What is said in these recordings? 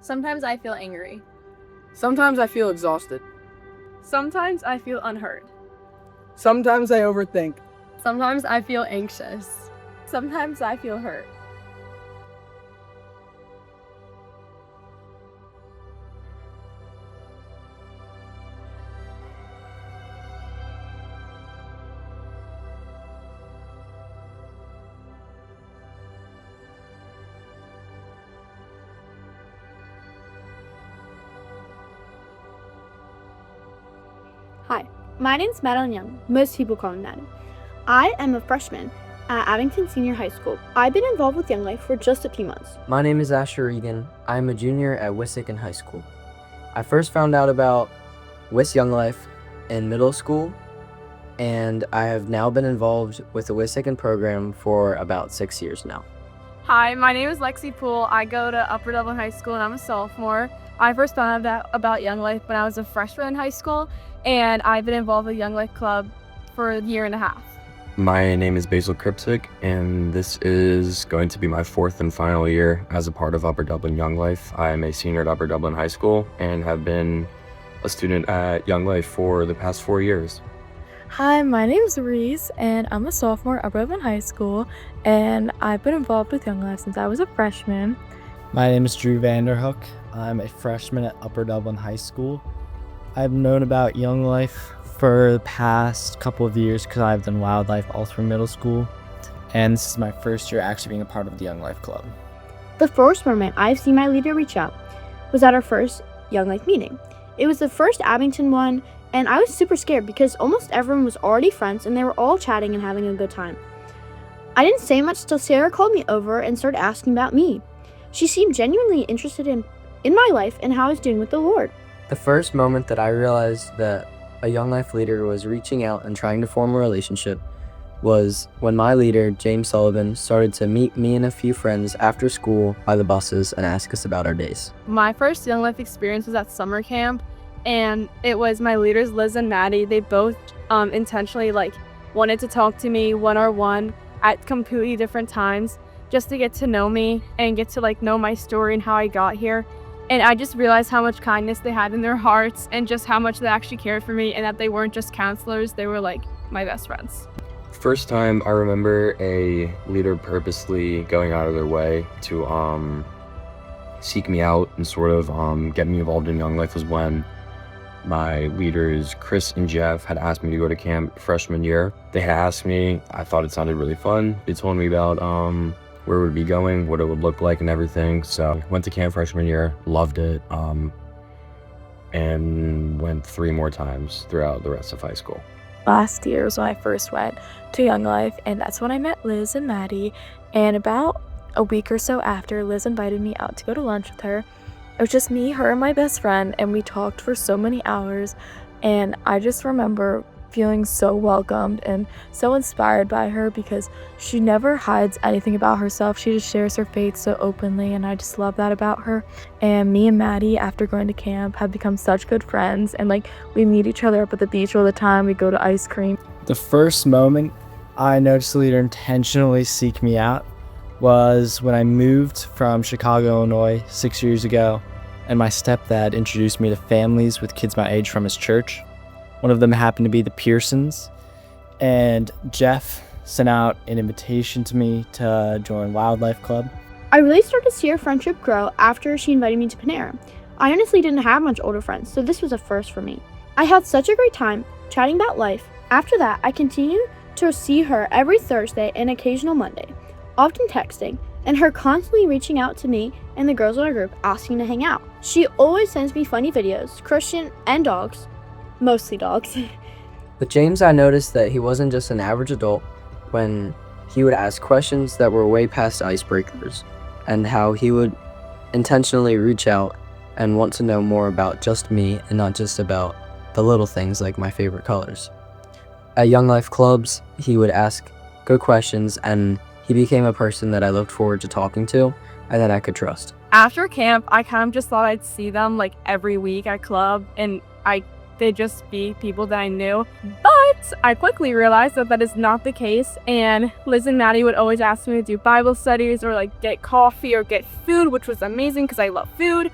Sometimes I feel angry. Sometimes I feel exhausted. Sometimes I feel unheard. Sometimes I overthink. Sometimes I feel anxious. Sometimes I feel hurt. Hi, my name's Madeline Young. Most people call me Maddie. I am a freshman at Abington Senior High School. I've been involved with YoungLife for just a few months. My name is Asher Regan. I am a junior at Wissahickon High School. I first found out about YoungLife in middle school, and I have now been involved with the Wissahickon program for about 6 years now. Hi, my name is Lexi Poole. I go to Upper Dublin High School and I'm a sophomore. I first found out about YoungLife when I was a freshman in high school, and I've been involved with YoungLife Club for a year and a half. My name is Basil Kripsik, and this is going to be my fourth and final year as a part of Upper Dublin YoungLife. I am a senior at Upper Dublin High School and have been a student at YoungLife for the past 4 years. Hi, my name is Reese, and I'm a sophomore at Upper Dublin High School, and I've been involved with YoungLife since I was a freshman. My name is Drew Vanderhook. I'm a freshman at Upper Dublin High School. I've known about YoungLife for the past couple of years because I've done wildlife all through middle school, and this is my first year actually being a part of the YoungLife Club. The first moment I've seen my leader reach out was at our first YoungLife meeting. It was the first Abington one, and I was super scared because almost everyone was already friends and they were all chatting and having a good time. I didn't say much till Sarah called me over and started asking about me. She seemed genuinely interested in my life and how I was doing with the Lord. The first moment that I realized that a YoungLife leader was reaching out and trying to form a relationship was when my leader, James Sullivan, started to meet me and a few friends after school by the buses and ask us about our days. My first YoungLife experience was at summer camp, and it was my leaders, Liz and Maddie. They both intentionally wanted to talk to me one-on-one at completely different times just to get to know me and get to know my story and how I got here. And I just realized how much kindness they had in their hearts and just how much they actually cared for me, and that they weren't just counselors, they were my best friends. First time I remember a leader purposely going out of their way to seek me out and sort of get me involved in YoungLife was when my leaders, Chris and Jeff, had asked me to go to camp freshman year. They had asked me, I thought it sounded really fun. They told me about where we'd be going, what it would look like and everything. So went to camp freshman year, loved it, and went 3 more times throughout the rest of high school. Last year was when I first went to YoungLife, and that's when I met Liz and Maddie. And about a week or so after, Liz invited me out to go to lunch with her. It was just me, her, and my best friend, and we talked for so many hours. And I just remember feeling so welcomed and so inspired by her because she never hides anything about herself. She just shares her faith so openly, and I just love that about her. And me and Maddie, after going to camp, have become such good friends, and we meet each other up at the beach all the time. We go to ice cream. The first moment I noticed the leader intentionally seek me out was when I moved from Chicago, Illinois 6 years ago, and my stepdad introduced me to families with kids my age from his church. One of them happened to be the Pearsons, and Jeff sent out an invitation to me to join Wildlife Club. I really started to see our friendship grow after she invited me to Panera. I honestly didn't have much older friends, so this was a first for me. I had such a great time chatting about life. After that, I continued to see her every Thursday and occasional Monday, often texting, and her constantly reaching out to me and the girls in our group asking to hang out. She always sends me funny videos, Christian and dogs, mostly dogs. With James, I noticed that he wasn't just an average adult when he would ask questions that were way past icebreakers, and how he would intentionally reach out and want to know more about just me and not just about the little things like my favorite colors. At YoungLife clubs, he would ask good questions, and he became a person that I looked forward to talking to and that I could trust. After camp, I kind of just thought I'd see them every week at club, and they'd just be people that I knew. But I quickly realized that that is not the case, and Liz and Maddie would always ask me to do Bible studies or get coffee or get food, which was amazing because I love food.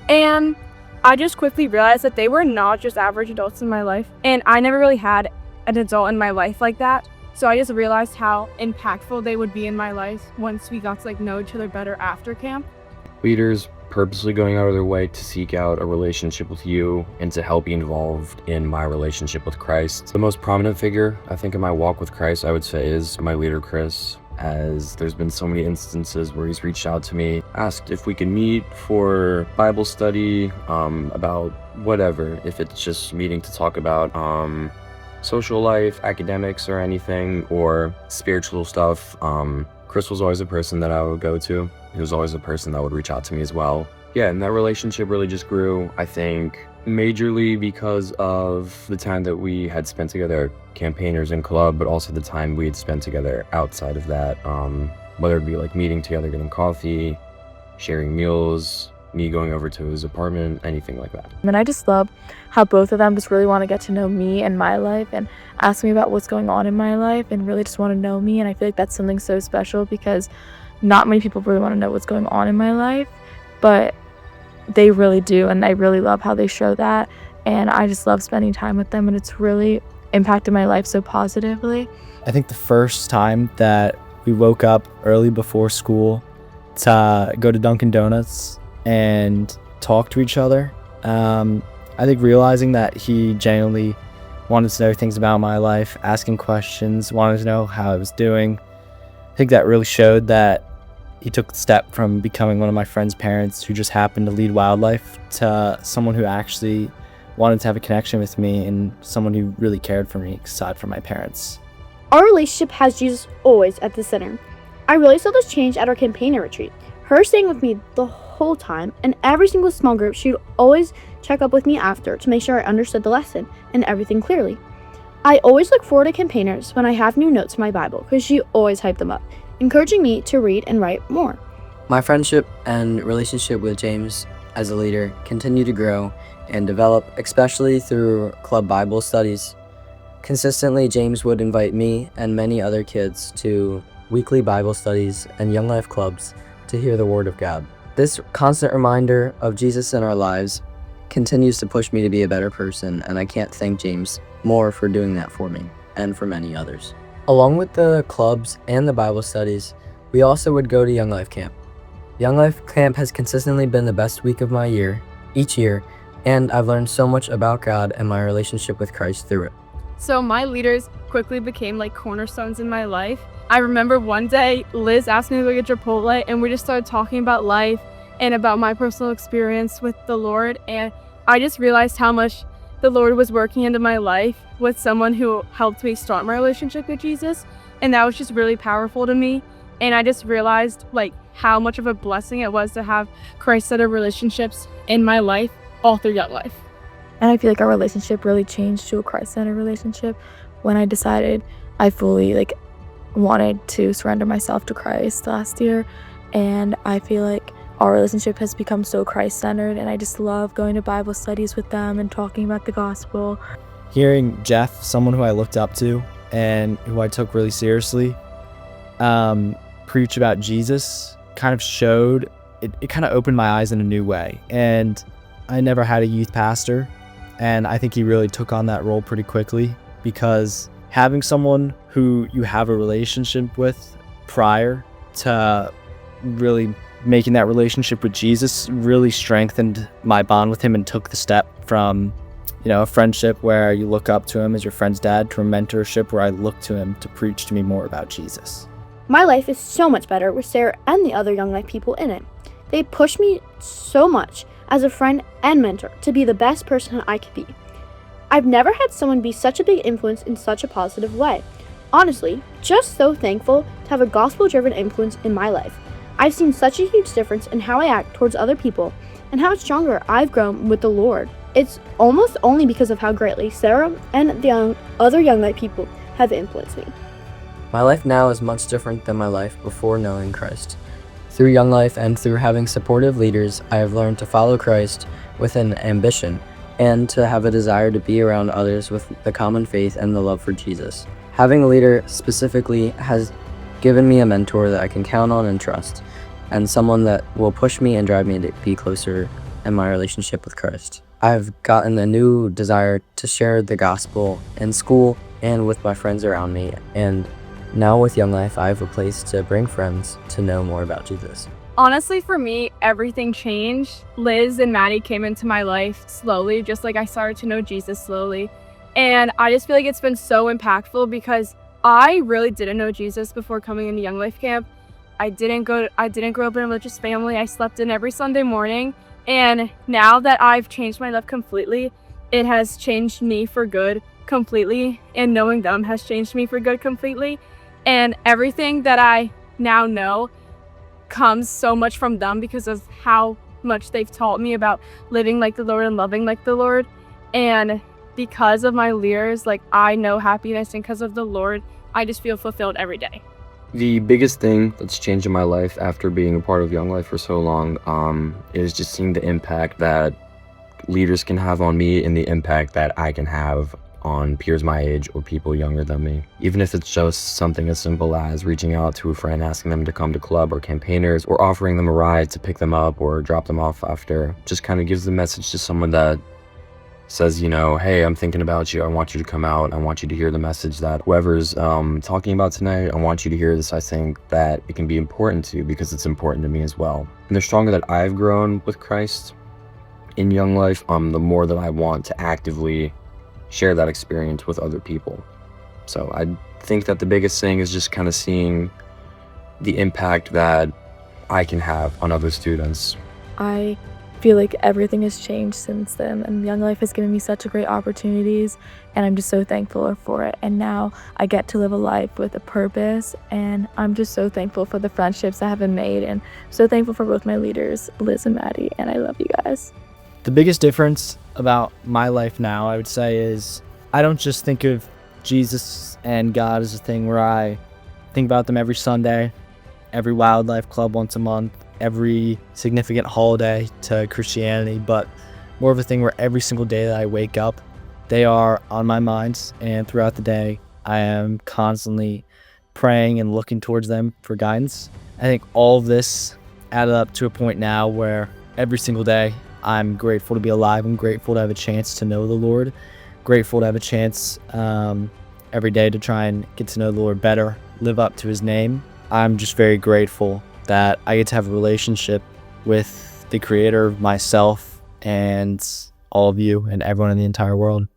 And I just quickly realized that they were not just average adults in my life. And I never really had an adult in my life like that. So I just realized how impactful they would be in my life once we got to know each other better after camp. Leaders purposely going out of their way to seek out a relationship with you and to help be involved in my relationship with Christ. The most prominent figure, I think, in my walk with Christ, I would say, is my leader, Chris, as there's been so many instances where he's reached out to me, asked if we can meet for Bible study, about whatever, if it's just meeting to talk about social life, academics, or anything, or spiritual stuff. Chris was always a person that I would go to. He was always a person that would reach out to me as well. Yeah, and that relationship really just grew, I think, majorly because of the time that we had spent together, campaigners in club, but also the time we had spent together outside of that, whether it be meeting together, getting coffee, sharing meals, me going over to his apartment, anything like that. And I just love how both of them just really want to get to know me and my life and ask me about what's going on in my life and really just want to know me. And I feel like that's something so special because not many people really want to know what's going on in my life, but they really do. And I really love how they show that. And I just love spending time with them. And it's really impacted my life so positively. I think the first time that we woke up early before school to go to Dunkin' Donuts and talk to each other, I think realizing that he genuinely wanted to know things about my life, asking questions, wanted to know how I was doing, I think that really showed that he took the step from becoming one of my friend's parents who just happened to lead wildlife to someone who actually wanted to have a connection with me and someone who really cared for me aside from my parents. Our relationship has Jesus always at the center. I really saw this change at our campaigner retreat. Her staying with me the whole time, and every single small group, she would always check up with me after to make sure I understood the lesson and everything clearly. I always look forward to campaigners when I have new notes in my Bible because she always hyped them up, encouraging me to read and write more. My friendship and relationship with James as a leader continue to grow and develop, especially through club Bible studies. Consistently, James would invite me and many other kids to weekly Bible studies and Young Life clubs to hear the Word of God. This constant reminder of Jesus in our lives continues to push me to be a better person, and I can't thank James more for doing that for me and for many others. Along with the clubs and the Bible studies, we also would go to Young Life Camp. Young Life Camp has consistently been the best week of my year, each year, and I've learned so much about God and my relationship with Christ through it. So my leaders quickly became cornerstones in my life. I remember one day Liz asked me to go get Chipotle, and we just started talking about life and about my personal experience with the Lord. And I just realized how much the Lord was working into my life with someone who helped me start my relationship with Jesus. And that was just really powerful to me. And I just realized how much of a blessing it was to have Christ-centered relationships in my life all through Young Life. And I feel like our relationship really changed to a Christ-centered relationship when I decided I fully wanted to surrender myself to Christ last year. And I feel like our relationship has become so Christ-centered, and I just love going to Bible studies with them and talking about the gospel. Hearing Jeff, someone who I looked up to and who I took really seriously, preach about Jesus kind of showed, it kind of opened my eyes in a new way. And I never had a youth pastor, and I think he really took on that role pretty quickly, because having someone who you have a relationship with prior to really making that relationship with Jesus really strengthened my bond with him and took the step from, a friendship where you look up to him as your friend's dad to a mentorship where I look to him to preach to me more about Jesus. My life is so much better with Sarah and the other Young Life people in it. They push me so much as a friend and mentor to be the best person I could be. I've never had someone be such a big influence in such a positive way. Honestly, just so thankful to have a gospel-driven influence in my life. I've seen such a huge difference in how I act towards other people and how stronger I've grown with the Lord. It's almost only because of how greatly Sarah and the other Young Life people have influenced me. My life now is much different than my life before knowing Christ. Through Young Life and through having supportive leaders, I have learned to follow Christ with an ambition and to have a desire to be around others with the common faith and the love for Jesus. Having a leader specifically has given me a mentor that I can count on and trust, and someone that will push me and drive me to be closer and my relationship with Christ. I've gotten a new desire to share the gospel in school and with my friends around me, and now with Young Life, I have a place to bring friends to know more about Jesus. Honestly, for me, everything changed. Liz and Maddie came into my life slowly, just like I started to know Jesus slowly. And I just feel like it's been so impactful because I really didn't know Jesus before coming into Young Life Camp. I didn't grow up in a religious family. I slept in every Sunday morning. And now that I've changed my life completely, it has changed me for good completely. And knowing them has changed me for good completely. And everything that I now know comes so much from them because of how much they've taught me about living like the Lord and loving like the Lord. And because of my leaders, like, I know happiness, and because of the Lord, I just feel fulfilled every day. The biggest thing that's changed in my life after being a part of Young Life for so long is just seeing the impact that leaders can have on me and the impact that I can have on peers my age or people younger than me. Even if it's just something as simple as reaching out to a friend, asking them to come to club or campaigners, or offering them a ride to pick them up or drop them off after, just kind of gives the message to someone that says, you know, hey, I'm thinking about you. I want you to come out. I want you to hear the message that whoever's talking about tonight, I want you to hear this. I think that it can be important to you because it's important to me as well. And the stronger that I've grown with Christ in Young Life, the more that I want to actively share that experience with other people. So I think that the biggest thing is just kind of seeing the impact that I can have on other students. I feel like everything has changed since then, and Young Life has given me such great opportunities, and I'm just so thankful for it. And now I get to live a life with a purpose, and I'm just so thankful for the friendships I have been made, and so thankful for both my leaders, Liz and Maddie, and I love you guys. The biggest difference about my life now, I would say, is I don't just think of Jesus and God as a thing where I think about them every Sunday, every wildlife club once a month, every significant holiday to Christianity, but more of a thing where every single day that I wake up, they are on my mind, and throughout the day, I am constantly praying and looking towards them for guidance. I think all of this added up to a point now where every single day, I'm grateful to be alive. I'm grateful to have a chance to know the Lord. Grateful to have a chance every day to try and get to know the Lord better, live up to his name. I'm just very grateful that I get to have a relationship with the Creator, myself, and all of you and everyone in the entire world.